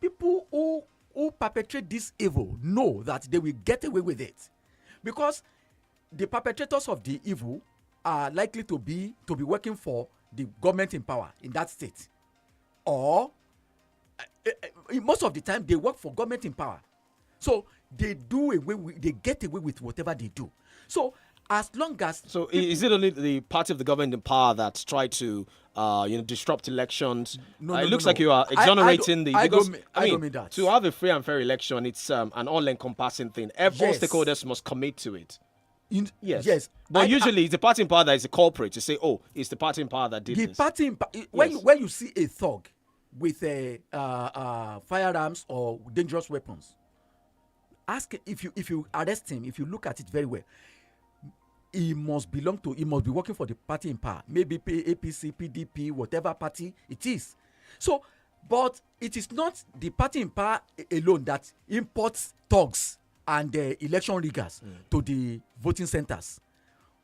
people who perpetrate this evil know that they will get away with it, because the perpetrators of the evil are likely to be working for the government in power in that state, or most of the time they work for government in power, so they get away with whatever they do. So as long as is it only the party of the government in power that try to disrupt elections? It looks like you are exonerating I don't mean that. To have a free and fair election, it's an all-encompassing thing. All stakeholders must commit to it. Yes. But usually it's the party in power that is the culprit to say, oh, it's the party in power that did this. When you see a thug with firearms or dangerous weapons, ask if you arrest him, if you look at it very well, he must be working for the party in power, maybe APC, PDP, whatever party it is. So, but it is not the party in power alone that imports thugs and election riggers to the voting centers.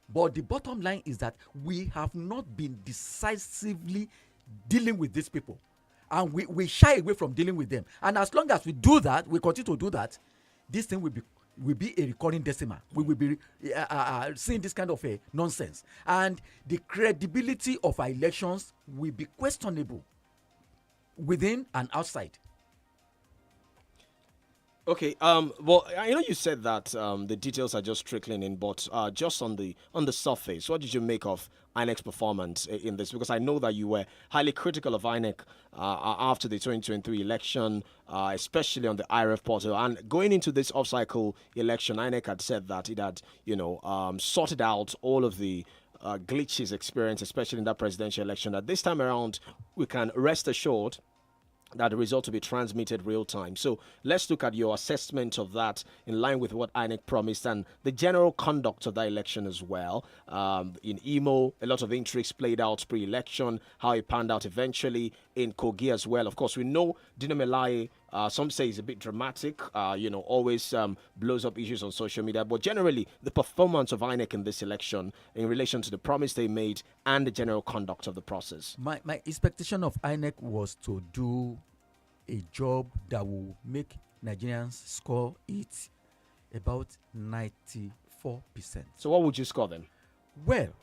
But the bottom line is that we have not been decisively dealing with these people, and we shy away from dealing with them. And as long as we do that, we continue to do that, this thing will be a recurring decimal. We will be seeing this kind of nonsense, and the credibility of our elections will be questionable within and outside. Okay. Well, I know you said that the details are just trickling in, but just on the surface, what did you make of INEC's performance in this? Because I know that you were highly critical of INEC after the 2023 election, especially on the IRF portal. And going into this off-cycle election, INEC had said that it had, sorted out all of the glitches experienced, especially in that presidential election. That this time around, we can rest assured that the result will be transmitted real time. So let's look at your assessment of that in line with what INEC promised and the general conduct of that election as well. In Imo, a lot of intrigues played out pre-election, how it panned out eventually in Kogi as well. Of course, we know Dino Melaye, some say is a bit dramatic, always blows up issues on social media. But generally, the performance of INEC in this election in relation to the promise they made and the general conduct of the process. My expectation of INEC was to do a job that will make Nigerians score it about 94%. So what would you score them? Well,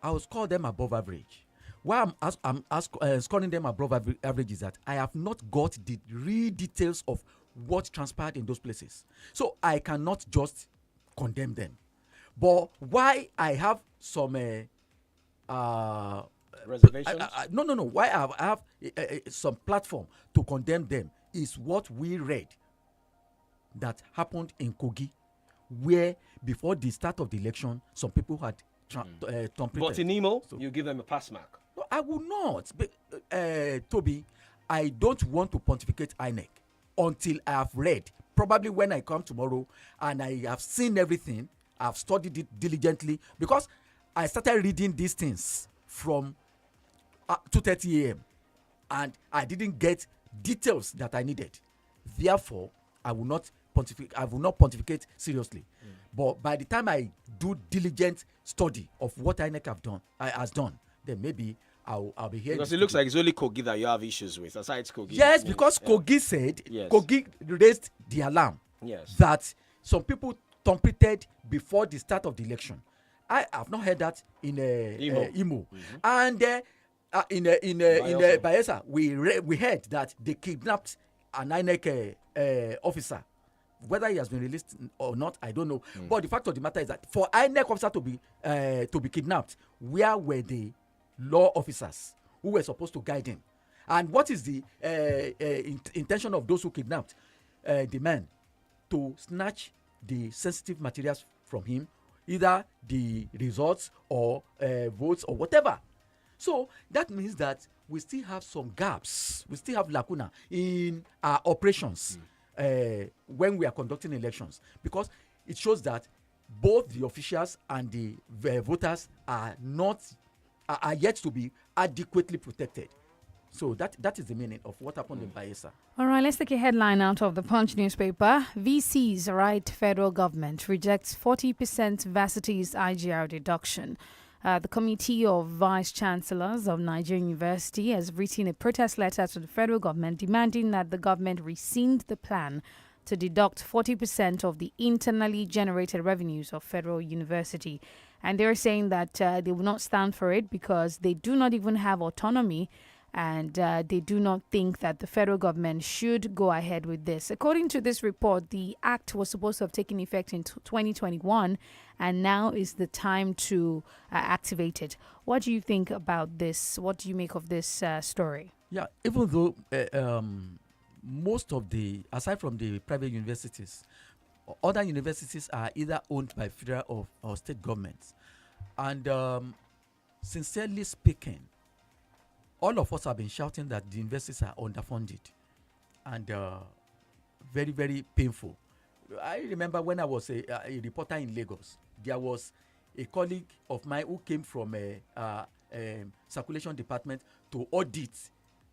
I will score them above average. Why I'm scoring them above average is that I have not got the real details of what transpired in those places. So I cannot just condemn them. But why I have some reservations? No. Why I have some platform to condemn them is what we read that happened in Kogi, where before the start of the election, some people had trumped. But in Imo, you give them a pass mark. No, I will not. But, Toby, I don't want to pontificate INEC until I have read. Probably when I come tomorrow and I have seen everything, I've studied it diligently, because I started reading these things from 2:30 a.m. and I didn't get details that I needed. Therefore, I will not pontificate seriously. But by the time I do diligent study of what INEC has done, then maybe I'll be here. Because it looks like it's only Kogi that you have issues with, aside Kogi. Yes, because Kogi said, Kogi raised the alarm that some people trumpeted before the start of the election. I have not heard that in Imo. And in Bayelsa, we heard that they kidnapped an INEC officer. Whether he has been released or not, I don't know. But the fact of the matter is that for INEC officer to be kidnapped, where were the law officers who were supposed to guide him? And what is the intention of those who kidnapped the man? To snatch the sensitive materials from him, either the results or votes or whatever. So that means that we still have some gaps, we still have lacuna in our operations when we are conducting elections, because it shows that both the officials and the voters are yet to be adequately protected. So that is the meaning of what happened in Bayelsa. All right, let's take a headline out of the Punch newspaper. VCs right federal government rejects 40% Varsity's IGR deduction. The Committee of Vice Chancellors of Nigerian University has written a protest letter to the federal government demanding that the government rescind the plan to deduct 40% of the internally generated revenues of federal university. And they're saying that they will not stand for it because they do not even have autonomy, and they do not think that the federal government should go ahead with this. According to this report, the act was supposed to have taken effect in 2021, and now is the time to activate it. What do you think about this? What do you make of this story? Yeah, even though most of the, aside from the private universities, other universities are either owned by federal or state governments. And sincerely speaking, all of us have been shouting that the universities are underfunded and very, very painful. I remember when I was a reporter in Lagos, there was a colleague of mine who came from a circulation department to audit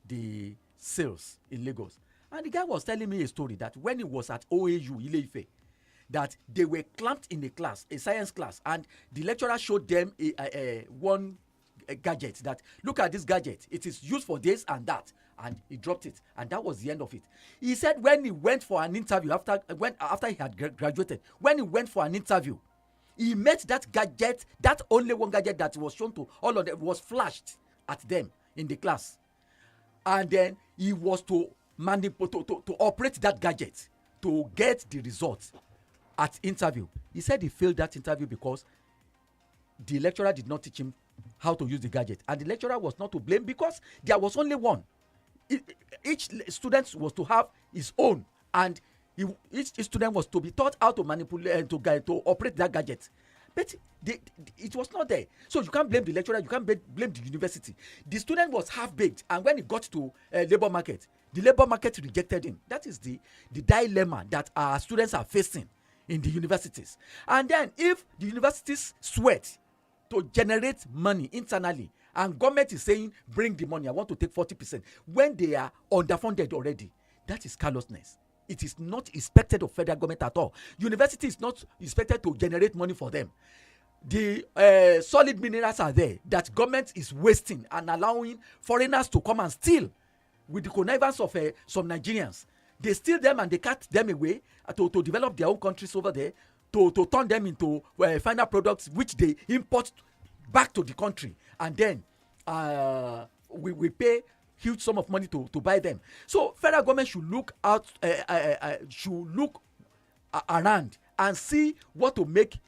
the sales in Lagos. And the guy was telling me a story that when he was at OAU, Ile-Ife, that they were clamped in a class, a science class, and the lecturer showed them one gadget that, look at this gadget, it is used for this and that, and he dropped it, and that was the end of it. He said when he went for an interview after he had graduated, when he went for an interview, he met that gadget, that only one gadget that was shown to all of them was flashed at them in the class, and then he was to operate that gadget to get the results at interview. He said he failed that interview because the lecturer did not teach him how to use the gadget, and the lecturer was not to blame because there was only one. Each student was to have his own, and each student was to be taught how to manipulate to operate that gadget, but it was not there. So you can't blame the lecturer, you can't blame the university. The student was half-baked, and when he got to labor market, the labor market rejected him. That is the dilemma that our students are facing in the universities. And then if the universities sweat to generate money internally, and government is saying bring the money, I want to take 40%, when they are underfunded already, that is carelessness. It is not expected of federal government at all. University is not expected to generate money for them. The solid minerals are there that government is wasting and allowing foreigners to come and steal with the connivance of some Nigerians. They steal them and they cut them away to develop their own countries over there, to turn them into final products which they import back to the country, and then we pay huge sum of money to buy them. So federal government should look out, around and see what to make,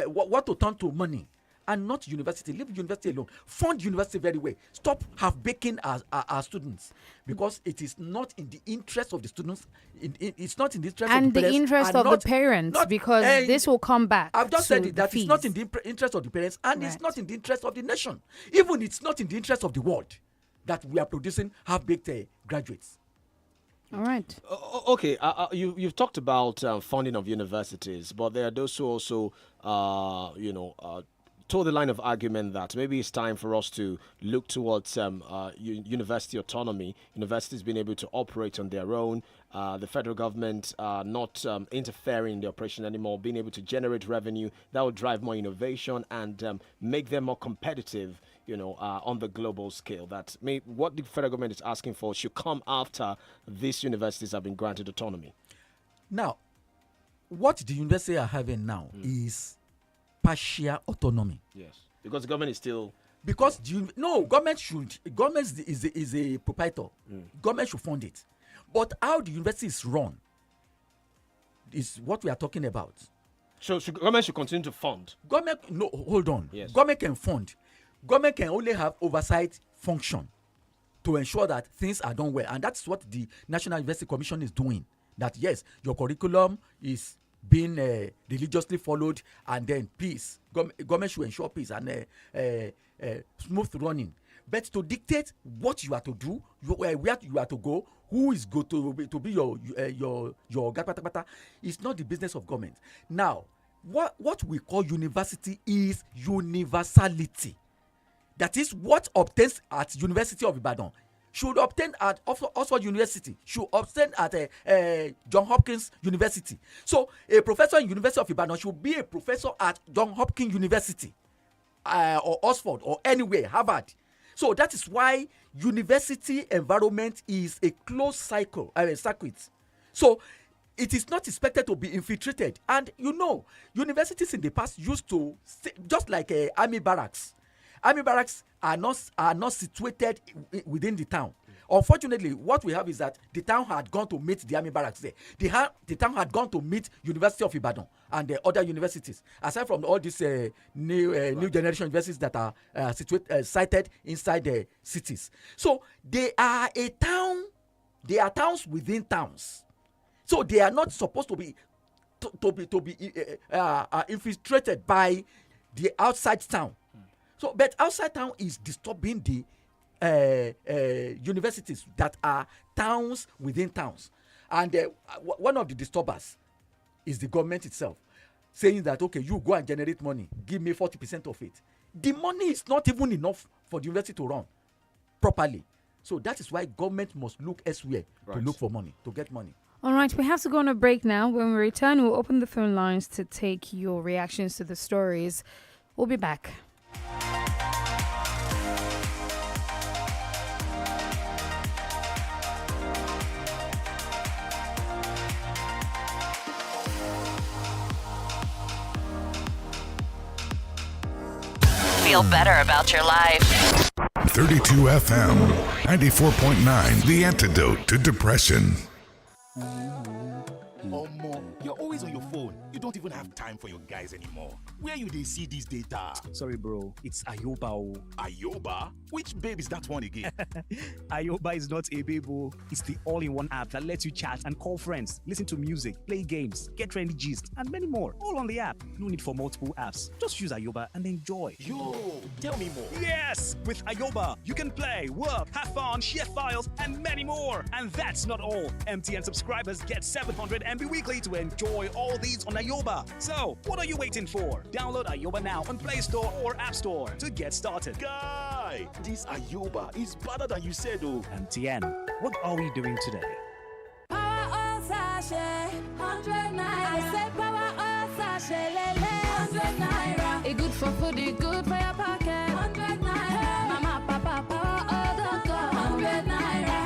what to turn to money, and not university. Leave university alone. Fund university very well. Stop half-baking our students, because it is not in the interest of the students. It's not in the interest and of the parents. And the interest of the parents, because this will come back. I've just said it, that it's not in the interest of the parents, and it's not in the interest of the nation. Even it's not in the interest of the world that we are producing half-baked graduates. All right. Okay. You've talked about funding of universities, but there are those who also, toe the line of argument that maybe it's time for us to look towards university autonomy, universities being able to operate on their own, the federal government not interfering in the operation anymore, being able to generate revenue that will drive more innovation and make them more competitive, on the global scale. That what the federal government is asking for should come after these universities have been granted autonomy. Now, what the universities are having now is partial autonomy. Yes, because the government is still. Because government is a proprietor. Government should fund it, but how the university is run is what we are talking about. So government should continue to fund. Hold on. Yes. Government can fund. Government can only have oversight function to ensure that things are done well, and that's what the National University Commission is doing. That yes, your curriculum is being religiously followed, and then peace. Government should ensure peace and smooth running. But to dictate what you are to do, where you are to go, who is going to be your gapatapata, is not the business of government. Now, what we call university is universality. That is what obtains at University of Ibadan should obtain at Oxford University, should obtain at Johns Hopkins University. So a professor in University of Ibadan should be a professor at Johns Hopkins University. or Oxford or anywhere, Harvard. So that is why university environment is a closed circuit. So it is not expected to be infiltrated. And universities in the past used to, just like army barracks. Army barracks are not situated within the town. Unfortunately, what we have is that the town had gone to meet the army barracks there. The town had gone to meet University of Ibadan and the other universities. Aside from all these new generation universities that are sited inside the cities. So they are a town. They are towns within towns. So they are not supposed to be infiltrated by the outside town. So, but outside town is disturbing the universities that are towns within towns. And one of the disturbers is the government itself, saying that, okay, you go and generate money, give me 40% of it. The money is not even enough for the university to run properly. So that is why government must look elsewhere to look for money, to get money. All right, we have to go on a break now. When we return, we'll open the phone lines to take your reactions to the stories. We'll be back. Feel better about your life. 32 FM, 94.9, the antidote to depression. You're always on your phone. You don't even have time for your guys anymore. Where you they see this data? Sorry, bro. It's Ayoba. Ayoba? Which babe is that one again? Ayoba is not a babe. It's the all-in-one app that lets you chat and call friends, listen to music, play games, get trendy gist, and many more. All on the app. No need for multiple apps. Just use Ayoba and enjoy. Yo, tell me more. Yes! With Ayoba, you can play, work, have fun, share files, and many more. And that's not all. MTN subscribers get 700 MB weekly to enjoy all these on Ayoba. So, what are you waiting for? Download Ayoba now on Play Store or App Store to get started. Guy, this Ayoba is better than you said, oh. MTN, what are we doing today? Power on sachet, 100 naira. I said power on sachet, lele, 100 naira. It good for food, it good for your pocket, 100 naira. Mama, papa, power all the go, 100 naira.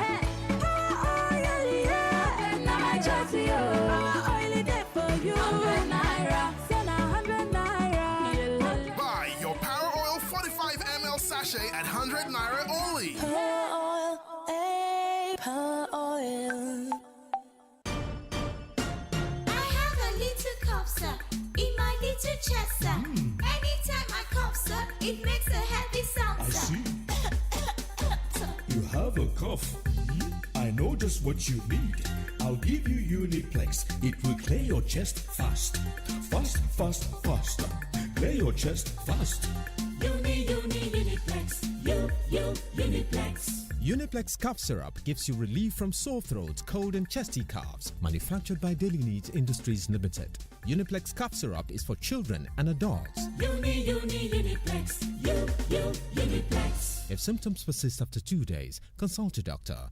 Power oil, yeah, 100 naira. Just you, power oil is there for you, 100 naira. Say now 100 naira. Buy your Power Oil 45 ml sachet at 100 naira only. Power oil, eh, power oil. I have a little cup, sir, in my little chest, sir. Anytime I cough, sir, it makes a heavy sound, sir. You have a cough. I know just what you need. I'll give you Uniplex. It will clear your chest fast. Fast, fast, fast. Clear your chest fast. Uniplex. Uniplex. Uniplex cough syrup gives you relief from sore throat, cold and chesty coughs. Manufactured by Daily Needs Industries Limited. Uniplex cough syrup is for children and adults. Uniplex. Uniplex. If symptoms persist after 2 days, consult a doctor.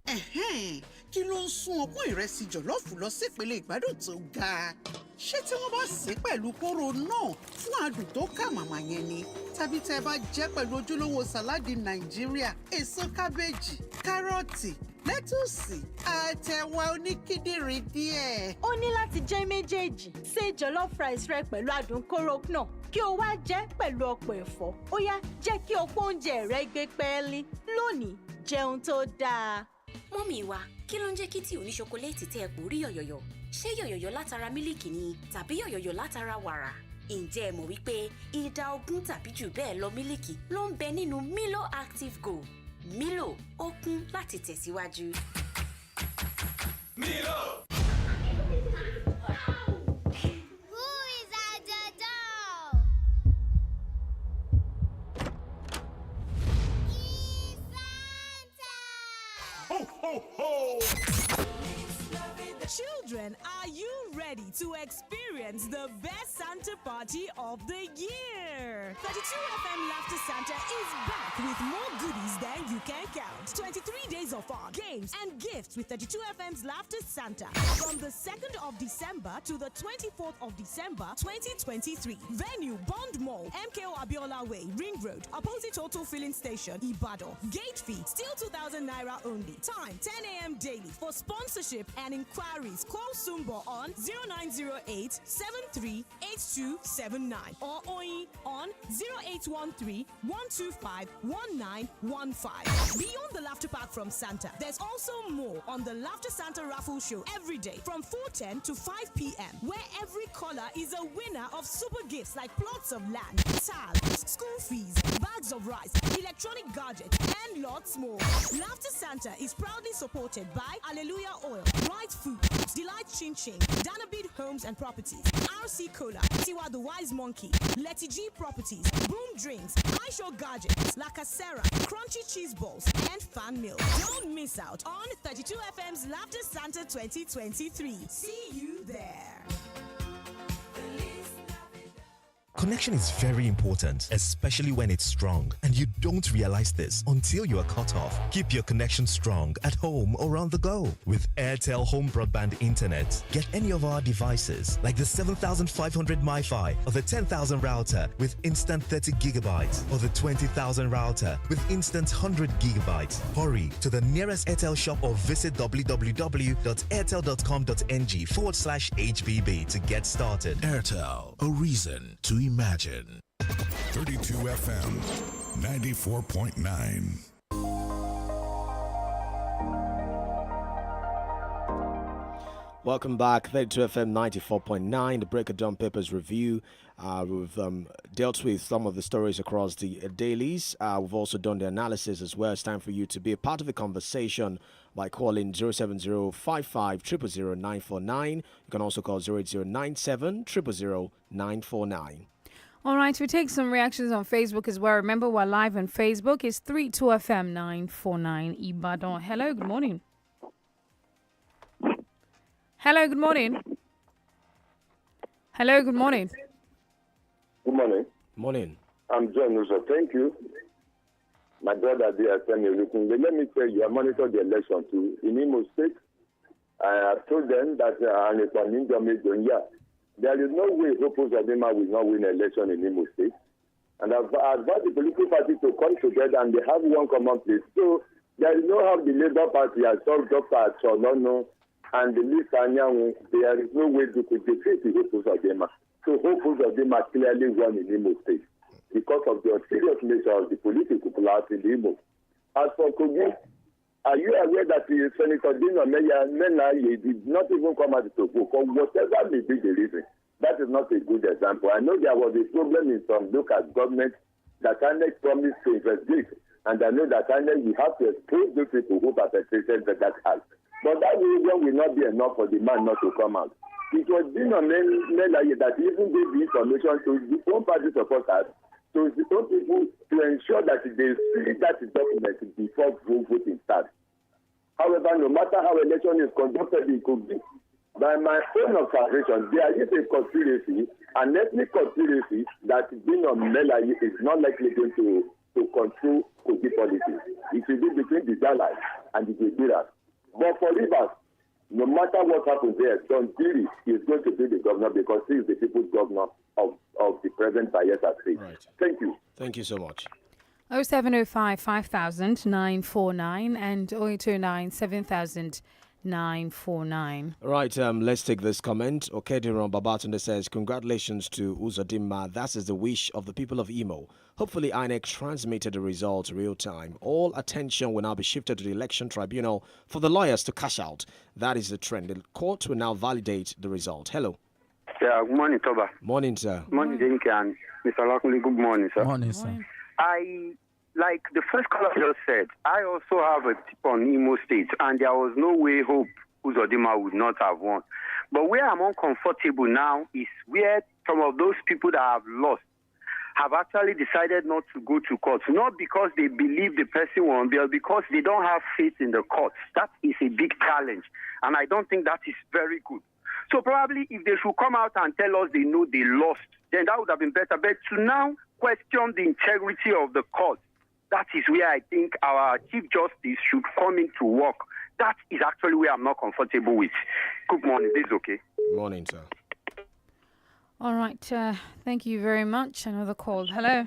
Kí ló ń sún ọpọ́n ìrẹsì jọ̀lọ́ọ̀fù lọ sípele ìgbádùn tó ga? Ṣé tí wọ́n bá sè é pẹ̀lú kóró náà fún àdùn tó kà màmá yẹn ni? Tàbí tẹ́ bá jẹ́ pẹ̀lú ojúlówó sàláàdì Nàìjíríà, èso kábéèjì, kárọ̀tì, lẹ́tùsì, àtẹ̀wà oníkíndìnrín díẹ̀. Ó ní láti jẹ́ méjèèjì. Ṣé jollof rice rẹ pẹ̀lú àdùn kóró náà kí o wá jẹ́ pẹ̀lú ọ̀pọ̀ ẹ̀fọ́. Ó yá jẹ́ kí ọ̀pọ̀ oúnjẹ rẹ gbé pẹ́ẹ́lí. Lónìí, jẹun tó dáa. Mọ́mì wa, kí ló ń jẹ́ kí tí oníṣokoléètì tẹ́ ẹ kò rí yọ̀yọ̀yọ̀? Ṣé yọ̀yọ̀yọ̀ látara mílìkì ni tàbí yọ̀yọ̀yọ̀ látara wàrà? Ǹjẹ́ ẹ mọ̀ wípé ìdá 20 tàbí jù bẹ́ẹ̀ lọ mílìkì ló ń bẹ nínú Milo Active Go? Milo, ó kún láti tẹ̀síwájú. Milo! Children Children, are you ready to experience the best Santa party of the year? 32 FM Laughter Santa is back with more goodies than you can count. 23 days of fun, games, and gifts with 32 FM's Laughter Santa from the 2nd of December to the 24th of December 2023. Venue Bond Mall, MKO Abiola Way, Ring Road, opposite Total Filling Station, Ibadan. Gate fee still 2,000 naira only. Time 10 a.m. daily. For sponsorship and inquiries, call Sumbo on 0908 738279 or OI on 0813 125 1915. Beyond the Laughter Park from Santa, there's also more on the Laughter Santa Raffle Show every day from 4:10 to 5 p.m. where every caller is a winner of super gifts like plots of land, tiles, school fees, bags of rice, electronic gadgets, and lots more. Laughter Santa is proudly supported by Alleluia Oil, Right Food, Delight Chin Chin, Danabid Homes and Properties, RC Cola, Tiwa the Wise Monkey, Letty G Properties, Boom Drinks, iShow Gadgets, La Casera, Crunchy Cheese Balls, and Fan Milk. Don't miss out on 32 FM's Laughter Santa 2023. See you there. Connection is very important, especially when it's strong, and you don't realize this until you are cut off. Keep your connection strong at home or on the go with INT'L Home Broadband Internet. Get any of our devices like the 7500 MiFi or the 10,000 router with instant 30 gigabytes or the 20,000 router with instant 100 gigabytes. Hurry to the nearest INT'L shop or visit www.airtel.com.ng/HBB to get started. INT'L, a reason to imagine. 32 FM 94.9. Welcome back, 32 FM 94.9, the Break of Dawn Papers review. We've dealt with some of the stories across the dailies. We've also done the analysis as well. It's time for you to be a part of the conversation by calling 070-55-000-949. You can also call 08097-000-949. All right, we take some reactions on Facebook as well. Remember, we're live on Facebook. It's 32FM 949 Ibadan. Hello, good morning. Hello, good morning. Hello, good morning. Good morning. Morning. I'm John Uso. Thank you. My brother there sent me looking. Let me tell you, I monitored the election too in Imo State. I told them that there is no way Opus Adema will not win election in Imo State. And I've advised the political parties to come together and they have one common place. So there is no how the Labour Party has solved up at Cholono and the list Anyanwu. There is no way they could defeat the Opus Adema. So Opus Adema clearly won in Imo State because of the serious nature of the political class in Imo. As for Kogi, are you aware that Senator Dino Mena did not even come out to vote for whatever may be the reason? That is not a good example. I know there was a problem in some local government that INEC promised to investigate, and I know that INEC will have to expose those people who perpetrated that act. But that reason will not be enough for the man not to come out. It was Dino Mena that even gave the information to the own party supporters, to the own people, to ensure that they see that document before voting starts. However, no matter how election is conducted in Kogi, by my own observation, there is a conspiracy, an ethnic conspiracy that Dino Melaye is not likely going to control Kogi politics. It will be between the Jalai and the Gebiras. But for Rivers, no matter what happens there, John Diri is going to be the governor because he is the people's governor of the present Bayelsa State. Right. Thank you. Thank you so much. 0705 5000 949 and 0809 7000 949. Right, let's take this comment. Okediron Babatunde says, congratulations to Uzodimma. That is the wish of the people of Imo. Hopefully, INEC transmitted the results real time. All attention will now be shifted to the election tribunal for the lawyers to cash out. That is the trend. The court will now validate the result. Hello. Yeah, good morning, Toba. Morning, sir. Morning, Denike and Mr. Lockley. Good morning, sir. Morning, sir. Like the first caller just said, I also have a tip on Imo State, and there was no way Hope Uzodimma would not have won. But where I'm uncomfortable now is where some of those people that have lost have actually decided not to go to court, not because they believe the person won, but because they don't have faith in the courts. That is a big challenge, and I don't think that is very good. So probably if they should come out and tell us they know they lost, then that would have been better. But to now question the integrity of the court, that is where I think our Chief Justice should come into work. That is actually where I'm not comfortable with. Good morning. This is okay. Morning, sir. All right. Thank you very much. Another call. Hello.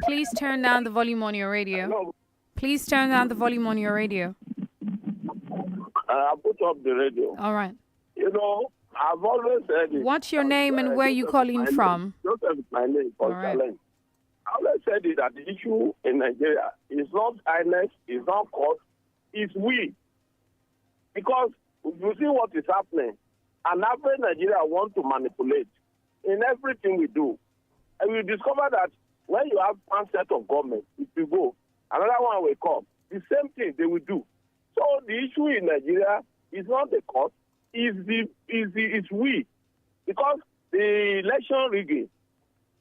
Please turn down the volume on your radio. Hello. Please turn down the volume on your radio. I put up the radio. All right. You know, I've always said it. What's your name and where you calling from? Joseph is my name. All right. I always said it that the issue in Nigeria is not INEC, it's not court, it's we. Because you see what is happening. An average Nigeria want to manipulate in everything we do. And we discover that when you have one set of government, if you go, another one will come. The same thing they will do. So the issue in Nigeria is not the court, it's we. Because the election rigging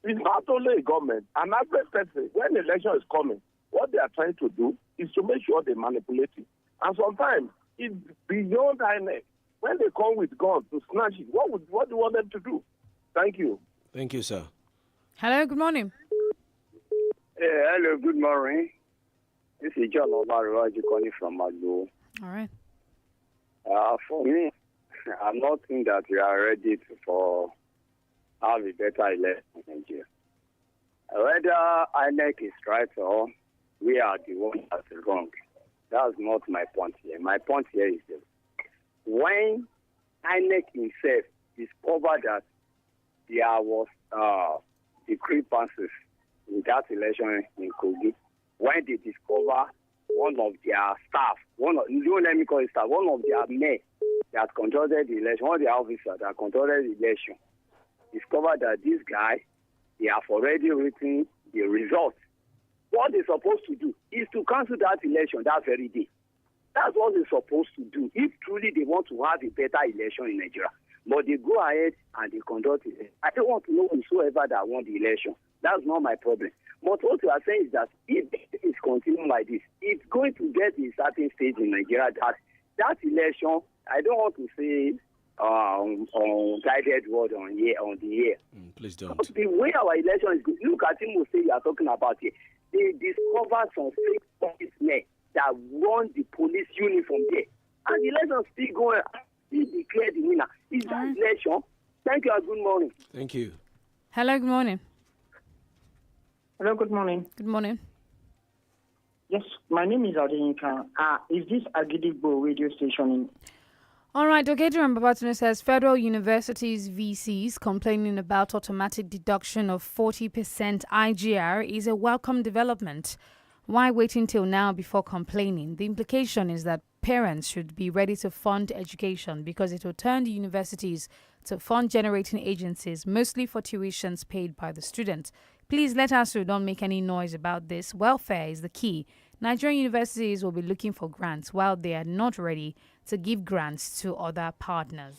is not only a government. An average person, when the election is coming, what they are trying to do is to make sure they manipulate it. And sometimes it's beyond INEC. When they come with guns to snatch it, what do you want them to do? Thank you. Thank you, sir. Hello, good morning. Hello, good morning. This is John Obaroji calling from Magbo. All right. For me, I'm not think that we are ready for have a better election in Nigeria. Whether INEC is right or we are the ones that is wrong, that's not my point here. My point here is this. When INEC himself discovered that there was discrepancies in that election in Kogi, when they discover one of their staff, one of their men that conducted the election, one of the officers that conducted the election, discovered that this guy, they have already written the results. What they're supposed to do is to cancel that election that very day. That's what they're supposed to do if truly they want to have a better election in Nigeria. But they go ahead and they conduct it. I don't want to know whosoever that won the election. That's not my problem. But what we are saying is that if it is continuing like this, it's going to get a certain stage in Nigeria that election, I don't want to say guided word on the air. Please don't. But the way our election is going, look at him who say you are talking about here. They discovered some fake policemen that run the police uniform there. And the election still going, he declared the winner. Is that election? Thank you and good morning. Thank you. Hello, good morning. Hello, good morning. Good morning. Yes, my name is DENIKE. Is this Agidigbo radio station in? All right, Okedran Babatune says federal universities VCs complaining about automatic deduction of 40% IGR is a welcome development. Why waiting till now before complaining? The implication is that parents should be ready to fund education because it will turn the universities to fund-generating agencies, mostly for tuitions paid by the student. Please let us who don't make any noise about this. Welfare is the key. Nigerian universities will be looking for grants while they are not ready to give grants to other partners.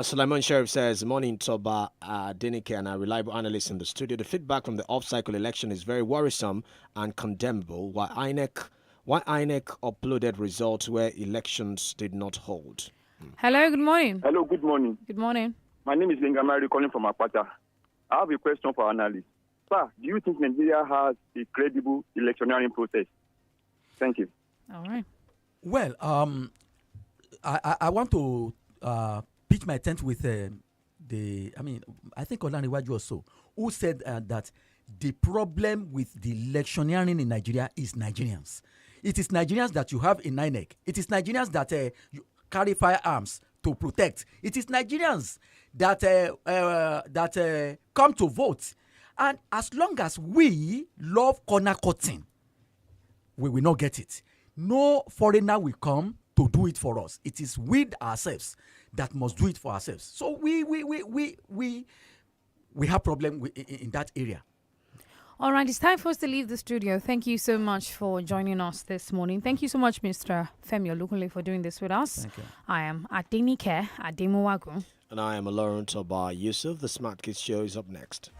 Sulaiman Sheriff says, morning, TOBA, DENIKE, and a reliable analyst in the studio. The feedback from the off-cycle election is very worrisome and condemnable. Why INEC uploaded results where elections did not hold. Hello, good morning. Hello, good morning. Good morning. My name is Bengamari calling from Apata. I have a question for analysts. Sir, do you think Nigeria has a credible electioneering process? Thank you. All right. Well, I want to pitch my tent with I think Olaniwaju also, who said that the problem with the electioneering in Nigeria is Nigerians. It is Nigerians that you have in INEC. It is Nigerians that you carry firearms to protect. It is Nigerians that come to vote. And as long as we love corner cutting, we will not get it. No foreigner will come to do it for us. It is we ourselves that must do it for ourselves. So we have problem in that area. All right, it's time for us to leave the studio. Thank you so much for joining us this morning. Thank you so much, Mr. Femi Olukunle, for doing this with us. Thank you. I am Adenike Ademuwagu. And I am Lauren TOBA Yusuf. The Smart Kids Show is up next.